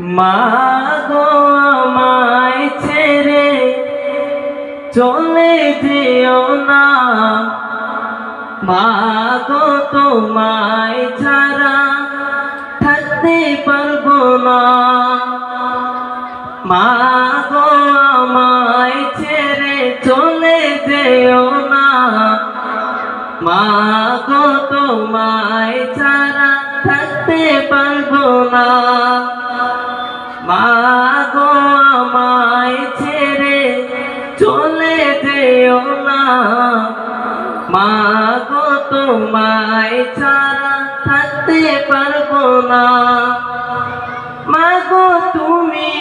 মা গো আমায় ছেড়ে চলে যেও না, মা গো তোমায় ছাড়া থাকতে পারবো না। মা গো আমায় ছেড়ে চলে যেও না, মা গো তোমায় ছাড়া থাকতে পারবো না। মা গো আমায় ছেড়ে চলে যেও না, মা গো তোমায় ছাড়া থাকতে পারবো না। মা গো তুমি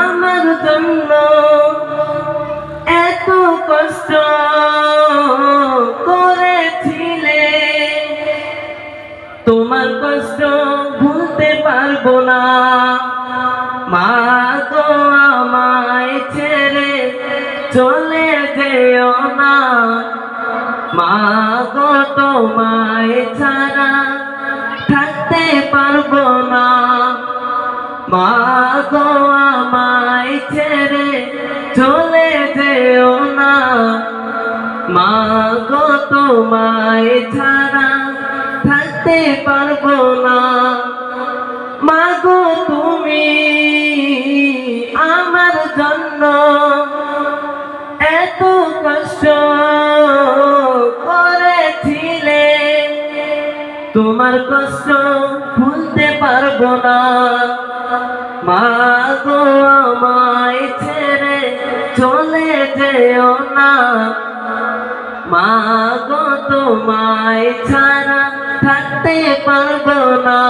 আমার জন্য এত কষ্ট করেছিলে, তোমার কষ্ট ভুলতে পারবো না। মা গো আমায় ছেড়ে চলে যেও না, মা গো তোমায় ছাড়া থাকতে পারবো না। মা গো আমায় ছেড়ে চলে যেও না, মা গো তোমায় ছাড়া থাকতে পারবো না। মা গো তুমি আমার জন্য এত কষ্ট করেছিলে, তোমার কষ্ট ভুলতে পারবো না। মা গো আমায় ছেড়ে চলে যেও না, মা গো তোমায় ছাড়া থাকতে পারবো না।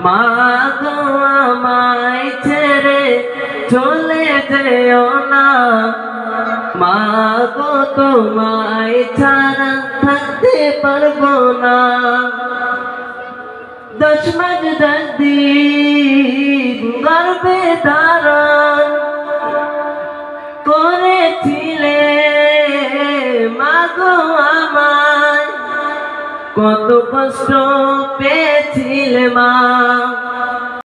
মা গো আমায় ছেড়ে চলে যেও না, মা গো তোমায় ছাড়া থাকতে পারবো না। 10 মাস 10 দিন গর্ভে ধারণ করেছিলে, মা গো আমায় কত কষ্ট পেয়েছিলে মা।